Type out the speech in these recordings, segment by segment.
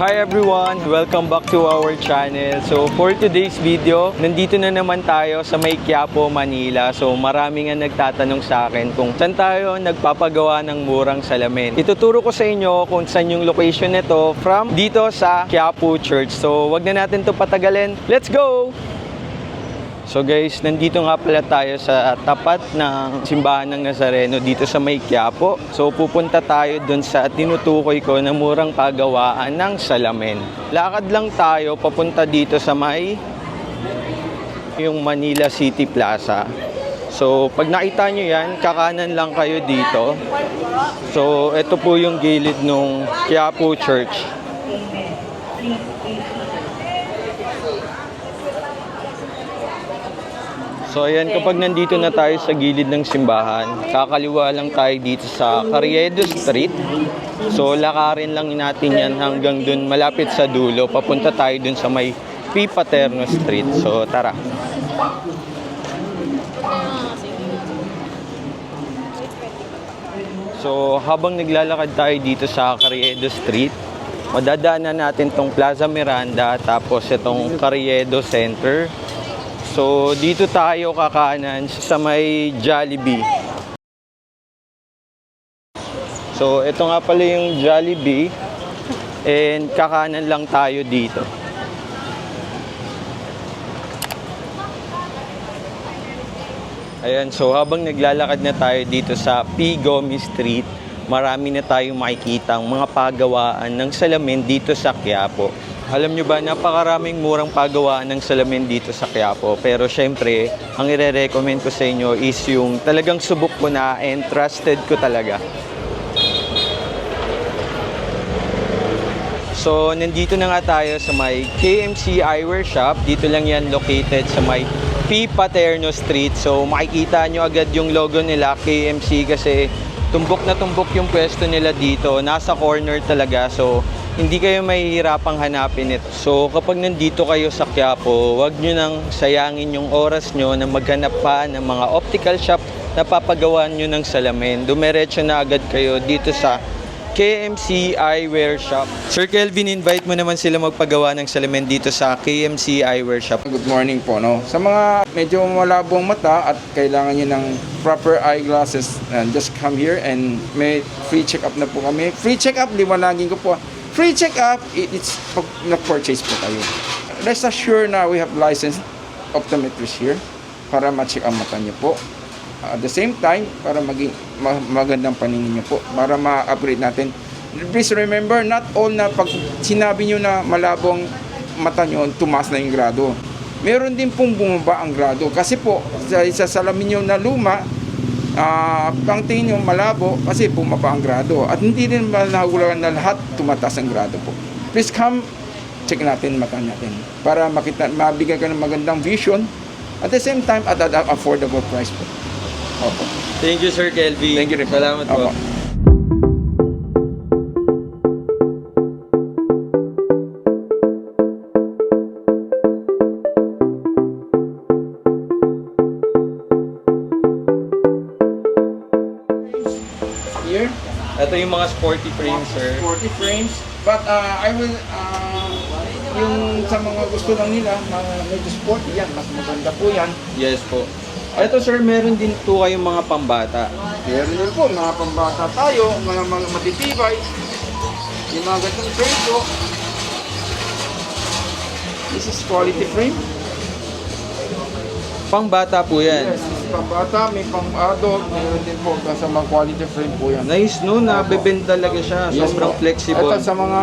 Hi everyone! Welcome back to our channel. So for today's video, nandito na naman tayo sa may Quiapo, Manila. So marami nga nagtatanong sa akin kung saan tayo nagpapagawa ng murang salamin. Ituturo ko sa inyo kung saan yung location nito from dito sa Quiapo Church. So wag na natin to patagalin. Let's go! So guys, nandito nga pala tayo sa tapat ng simbahan ng Nazareno dito sa may Quiapo. So pupunta tayo dun sa tinutukoy ko na murang pagawaan ng salamin. Lakad lang tayo papunta dito sa may yung Manila City Plaza. So pag nakita nyo yan, kakanan lang kayo dito. So ito po yung gilid ng Quiapo Church. So ayan, kapag nandito na tayo sa gilid ng simbahan, kakaliwa lang tayo dito sa Carriedo Street. So lakarin lang natin yan hanggang dun malapit sa dulo. Papunta tayo dun sa may P. Paterno Street. So tara. So habang naglalakad tayo dito sa Carriedo Street, madadaanan natin tong Plaza Miranda tapos itong Carriedo Center. So, dito tayo kakanan sa may Jollibee. So, ito nga pala yung Jollibee. And kakanan lang tayo dito. Ayan, so habang naglalakad na tayo dito sa P. Gomez Street, marami na tayong makikita ang mga pagawaan ng salamin dito sa Quiapo. Alam nyo ba, napakaraming murang pagawaan ng salamin dito sa Quiapo. Pero syempre, ang ire-recommend ko sa inyo is yung talagang subok ko na and trusted ko talaga. So, nandito na nga tayo sa may KMC Eyewear Shop. Dito lang yan located sa may P. Paterno Street. So, makikita nyo agad yung logo nila, KMC, kasi tumbok na tumbok yung pwesto nila dito. Nasa corner talaga. So, hindi kayo mahihirapang hanapin ito. So, kapag nandito kayo sa Quiapo, huwag nyo nang sayangin yung oras nyo na maghanap pa ng mga optical shop na papagawan nyo ng salamin. Dumiretso na agad kayo dito sa KMC Eyewear Shop. Sir Kelvin, invite mo naman sila magpagawa ng salamin dito sa KMC Eyewear Shop. Good morning po, no? Sa mga medyo malabong mata at kailangan nyo ng proper eyeglasses, just come here and may free check-up na po kami. Free check-up, liwanagin ko po. Free check-up, it's pag nag-purchase po kayo. Rest assured na we have licensed optometrists here para ma-check ang mata nyo po. At the same time, para maging magandang paningin nyo po, para ma-upgrade natin. Please remember, not all na pag sinabi nyo na malabong mata nyo, tumaas na yung grado. Meron din pong bumaba ang grado. Kasi po, sa salamin nyo na luma, pang tingin nyo malabo kasi bumaba ang grado. At hindi rin nahulugan na lahat tumataas ang grado po. Please come, check natin mata natin para makita, mabigyan ka ng magandang vision at the same time at an affordable price po. Opo. Thank you, Sir Kelvin. Thank you rin. Salamat po. Opo. Here, Ito yung mga sporty frames, sir. 40 frames. But I will, yung sa mga gusto lang nila na medyo sporty yan, mas maganda po yan. Yes po. Ito, sir, meron din po kayong mga pambata. Meron din po, mga pambata tayo, mga matitibay. Yung mga ganitong frame po. This is quality frame. Pangbata po yan. Yes, this is pambata, may pang-adult, meron din po sa mga quality frame po yan. Nice, no? Nabebend talaga siya. Yes, Sobrang po. flexible. Ito sa mga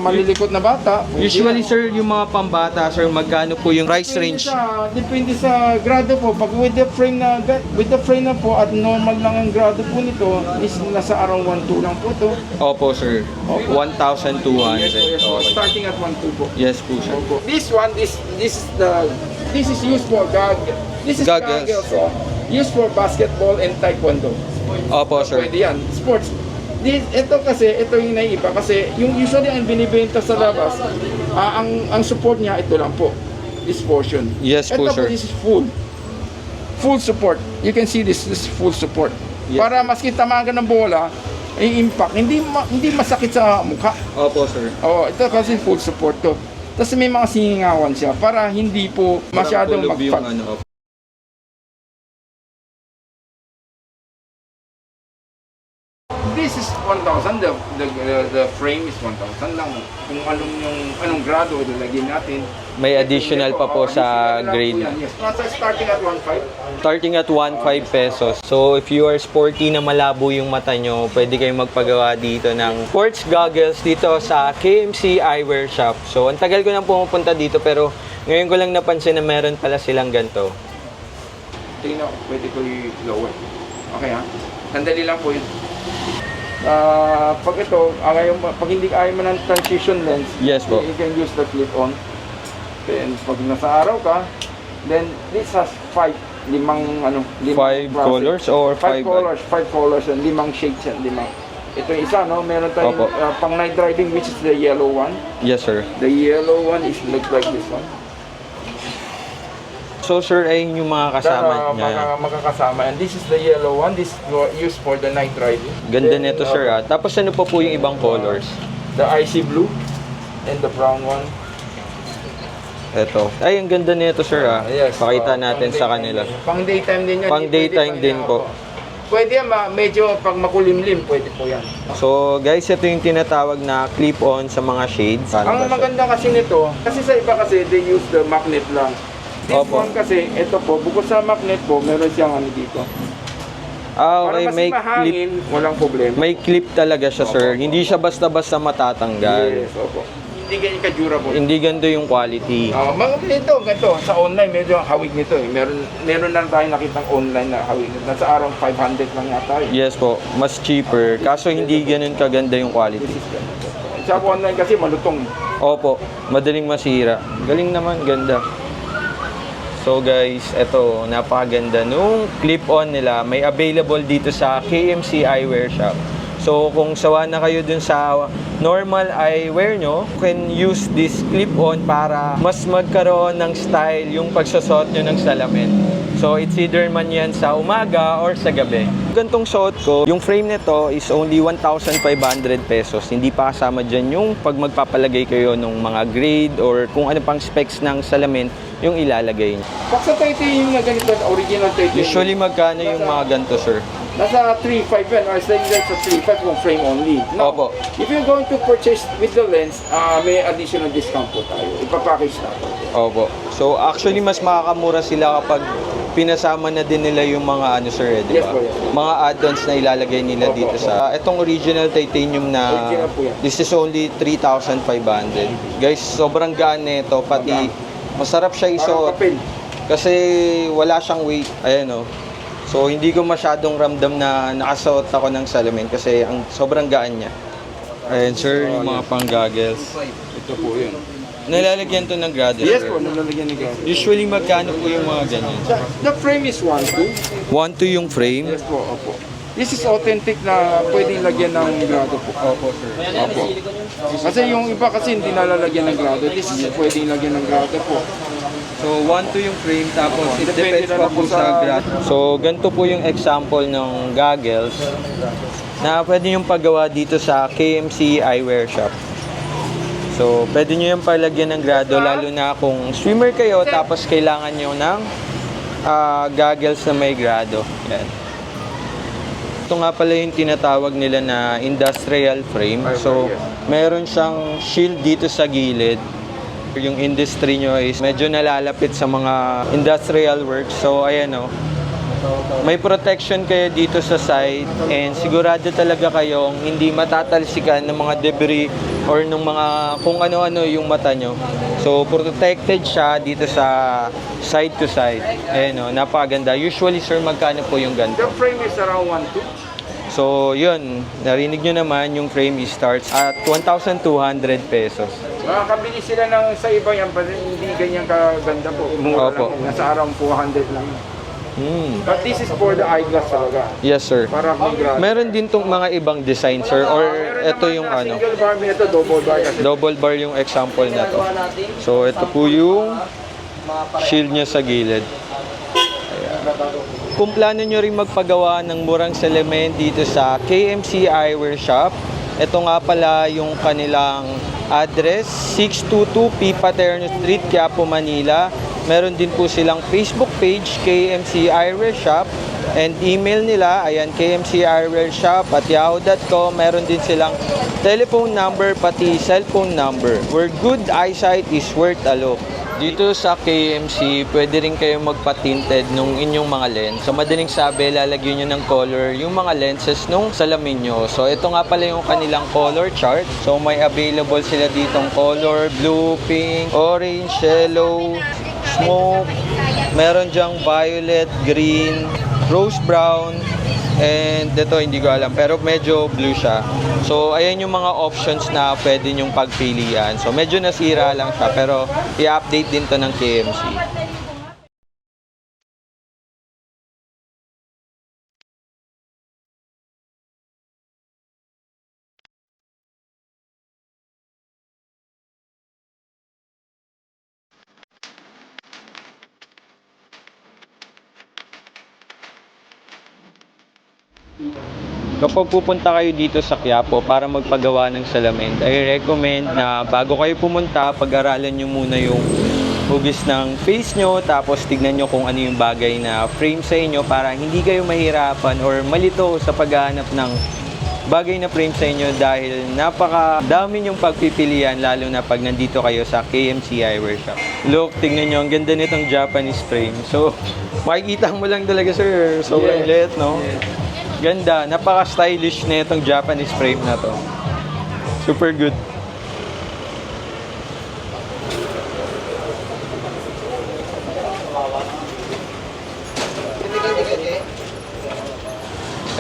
malilikot na bata. Usually, sir, yung mga pambata, sir, magkano po yung price range? Depende sa grado po. Pag with the frame na po at normal lang ang grado po nito is nasa around 1.2 lang po to. Opo, sir. 1,200. Yes, Okay. starting at 1.2 po. Yes po, sir. Opo. This one, this is used for this is Goggles. goggles, used for basketball and taekwondo. Opo, sir. Pwede yan, sports. Ito kasi, ito yung naiiba kasi yung usually ang binibenta sa labas, ang support niya ito lang po, this portion. Yes po, Ito sir. po, this is full support. You can see this is full support. Yes. Para maski tamaan ka ng bola, impact, hindi masakit sa mukha. Opo, sir. Oh, ito kasi full support to. Tapos may mga singawan siya para hindi po masyadong Parang yung magpag. ano. This is 1,000. The frame is 1,000 lang. Kung anong grado ilalagay natin. May additional pa po sa additional lang grade. po yan, yes. Nasa starting at 1,500. Starting at 1.5 pesos. So, if you are sporty na malabo yung mata nyo, pwede kayong magpagawa dito ng sports goggles dito sa KMC Eyewear Shop. So, ang tagal ko nang pumupunta dito pero ngayon ko lang napansin na meron pala silang ganito. Tingnan ko, pwede ko i-lower. Okay ha? Sandali lang po yun. Pag ito, pag hindi ayaw mo ng transition lens, Yes po. you can use the clip-on. Then, pag nasa araw ka, then this has limang Five colors or five five colors and limang shades yan, limang. Ito yung isa, no? Meron tayong Opo. pang night driving, which is the yellow one. Yes, sir. The yellow one is look like this one. So, sir, ayun yung mga kasama niya. Makakasama. And this is the yellow one. This is used for the night driving. Ganda Then, nito, sir. Tapos ano pa po yung ibang colors? The icy blue and the brown one. Ito. Ay, ang ganda nito, sir. Yes, Pakita natin sa kanila. Pang daytime din yan. Pang daytime din po. Pwede yan, medyo pag makulimlim, pwede po yan. So, guys, ito yung tinatawag na clip-on sa mga shades. Ang maganda kasi nito, kasi sa iba kasi they use the magnet lang. This Opo. one kasi, ito po, bukod sa magnet po, meron siyang ano dito. Ah, Para okay, mas may clip. mahangin, walang problema. May clip talaga siya, sir. Hindi siya basta-basta matatanggal. Yes, opo. Hindi ganyan ka-durable. Hindi ganito yung quality. Mga ganito, sa online medyo hawig nito eh. Meron lang tayo nakitang online na hawig nito. Nasa araw 500 lang yata eh. Yes po, mas cheaper. Kaso hindi ganun kaganda yung quality. Sa online kasi malutong. Opo, madaling masira. Galing naman, ganda. So guys, eto, napakaganda nung clip-on nila. May available dito sa KMC Eyewear Shop. So kung sawa na kayo dun sa normal eyewear nyo, you can use this clip-on para mas magkaroon ng style yung pagsusot nyo ng salamin. So it's either man yan sa umaga or sa gabi. Gantong suot ko, yung frame nito is only 1,500 pesos. Hindi pa kasama dyan yung pag magpapalagay kayo ng mga grade or kung ano pang specs ng salamin yung ilalagay nyo. Pag sa titanium na ganito, original titanium. Usually magkano yung mga ganito, sir? Nasa 3.5 yan, or saying that sa 3.5 kung frame only. Now, Opo. if you're going to purchase with the lens, may additional discount po tayo. Ipapackage na po. Opo. So actually mas makakamura sila kapag pinasama na din nila yung mga ano, sir, di Yes ba? po, yes. Mga add-ons na ilalagay nila Opo, dito sa itong original titanium na Original po yan. this is only 3,500. Guys, sobrang gaan nito, pati masarap siya Parang isuot papel. kasi wala siyang weight. Ayan oh. So hindi ko masyadong ramdam na nakasuot ako ng salamin kasi ang sobrang gaan niya. Ayan sir, yung mga pang-goggles. Ito po yun. Nalalagyan to ng grado, Yes sir. po, nalalagyan ni Gary. Usually magkano po yung mga ganyan? The frame is 1.2. 1.2 yung frame. Yes po, opo. This is authentic na pwedeng lagyan ng grado po. Opo, sir. Opo. Kasi yung iba kasi hindi nalalagyan ng grado. This is pwedeng lagyan ng grado po. So, 1.2 yung frame, tapos it Depende depends na pa lang po po sa sa- grado. So, ganito po yung example ng goggles na pwede yung paggawa dito sa KMC Eyewear Shop. So, pwede nyo yung palagyan ng grado, lalo na kung swimmer kayo, tapos kailangan nyo ng goggles na may grado. Yan. Ito nga pala yung tinatawag nila na industrial frame. So, meron siyang shield dito sa gilid. Yung industry nyo is medyo nalalapit sa mga industrial works. So, ayan o. May protection kayo dito sa side and sigurado talaga kayong hindi matatalsikan ng mga debris or ng mga kung ano-ano yung mata nyo. So, protected siya dito sa side to side. Ayan o, napakaganda. Usually, sir, magkano po yung ganito? The frame is around 1.2. So, yun. Narinig nyo naman, yung frame starts at 1,200 pesos. Makakabili sila ng sa iba yan, pero hindi ganyan kaganda po. Mura Opo. lang. Nasa around 400 lang. But this is for the eyeglass talaga. Yes, sir. Para kung grado. Meron din tong mga ibang design, sir. Or ito yung ano, Single bar, ito double bar. Kasi double bar yung example na to. So, ito po yung shield niya sa gilid. Ayan. kung plano nyo rin magpagawa ng murang salamin dito sa KMC Eyewear Shop, ito nga pala yung kanilang address, 622 P. Paterno Street, Quiapo, Manila. Meron din po silang Facebook page, KMC Eyewear Shop. And email nila, ayan, kmceyewearshop@yahoo.com. Meron din silang telephone number, pati cellphone number. Where good eyesight is worth a look. Dito sa KMC, pwede rin kayo magpa-tinted nung inyong mga lens. So, madaling sabi, lalagyan nyo ng color yung mga lenses nung salamin nyo. So, ito nga pala yung kanilang color chart. So, may available sila ditong color, blue, pink, orange, yellow, smoke. Meron dyang violet, green, rose brown, and ito hindi ko alam, pero medyo blue siya. So, ayan yung mga options na pwede nyong pagpilian. So, medyo nasira lang siya, pero i-update din to ng KMC. Kapag pupunta kayo dito sa Quiapo para magpagawa ng salamin, I recommend na bago kayo pumunta, pag-aralan nyo muna yung hugis ng face nyo, tapos tignan nyo kung ano yung bagay na frame sa inyo para hindi kayo mahirapan or malito sa paghahanap ng bagay na frame sa inyo dahil napakadami yung pagpipilian lalo na pag nandito kayo sa KMC Eyewear Shop. Look, tignan nyo, ang ganda nitong Japanese frame. So, makikita mo lang talaga, sir. Sobrang liit, no? Ganda, napaka-stylish na itong Japanese frame na to. Super good.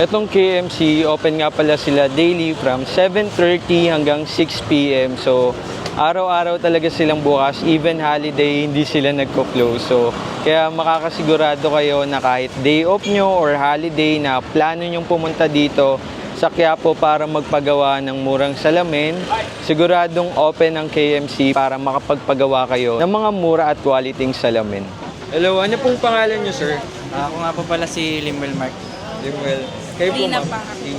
Etong KMC, open nga pala sila daily from 7:30 hanggang 6 p.m. So, araw-araw talaga silang bukas. Even holiday, hindi sila nagko-close. So, kaya makakasigurado kayo na kahit day off nyo or holiday na plano nyong pumunta dito sa Quiapo para magpagawa ng murang salamin, siguradong open ang KMC para makapagpagawa kayo ng mga mura at quality salamin. Hello, ano pong pangalan nyo, sir? Ako nga po pala si Limwell Mark. Limwell. Kayo po, ma'am?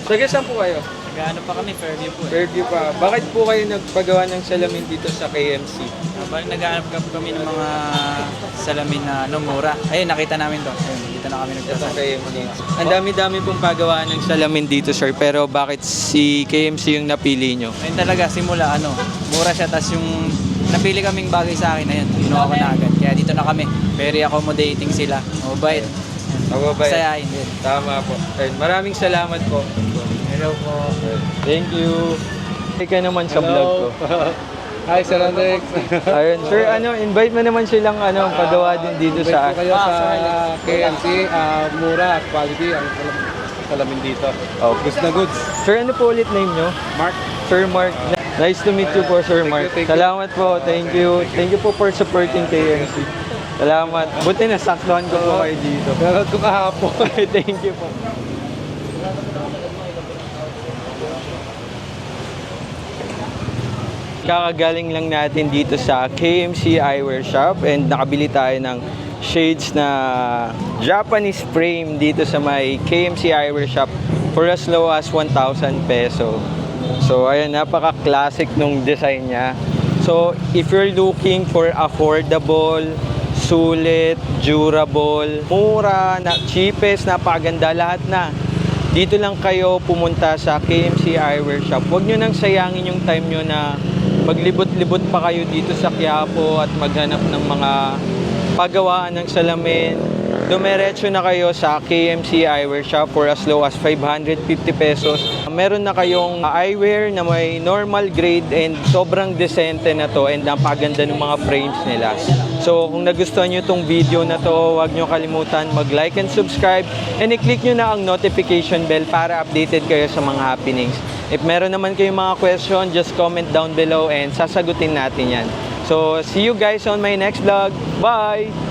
Taga saan po kayo? Nag-ano pa kami, Fairview po. Fairview pa. Bakit po kayo nagpagawa ng salamin dito sa KMC? Bali nag-aanap kami ng mga salamin na mura. Ayun, nakita namin to. Ayun, dito na kami Ito nagpasa. KMC. Ang dami-dami pong paggawa ng salamin dito, sir. Pero bakit si KMC yung napili nyo? Ayun talaga, simula mura siya. Tapos yung napili kaming bagay sa akin, ayun, kinuha ko na agad. Kaya dito na kami. Very accommodating sila. Mabait. Mababait. Masayahin din. Tama po. Ayun, maraming salamat po. Hello po. Thank you. Ika naman sa vlog ko. Hi, Sir Alex. Ayun, sir, invite mo naman silang pagawa din dito sa... Invite ko kayo sa KMC. Mura at quality ang salamin dito. Oh. Goods na goods. Sir, ano po ulit name nyo? Mark. Sir Mark. Nice to meet you po, Sir Mark. Thank you. Salamat po. Thank you. Thank you po for supporting KMC. Salamat. Buti na saktuhan ko po kayo dito. Nanood ko kahapon. Thank you po. Kakagaling lang natin dito sa KMC Eyewear Shop and nakabili tayo ng shades na Japanese frame dito sa may KMC Eyewear Shop for as low as 1,000 peso. So ayan, napaka-classic nung design niya. So if you're looking for affordable, sulit, durable, mura, cheapest, napakaganda, lahat na. Dito lang kayo pumunta sa KMC Eyewear Shop. Huwag nyo nang sayangin yung time nyo na maglibot-libot pa kayo dito sa Quiapo at maghanap ng mga pagawaan ng salamin. Dumiretso na kayo sa KMC Eyewear Shop for as low as 550 pesos. Meron na kayong eyewear na may normal grade and sobrang decente na to and napaganda ng mga frames nila. So kung nagustuhan nyo itong video na to, huwag nyo kalimutan mag-like and subscribe and i-click nyo na ang notification bell para updated kayo sa mga happenings. If meron naman kayong mga question, just comment down below and sasagutin natin yan. So see you guys on my next vlog. Bye!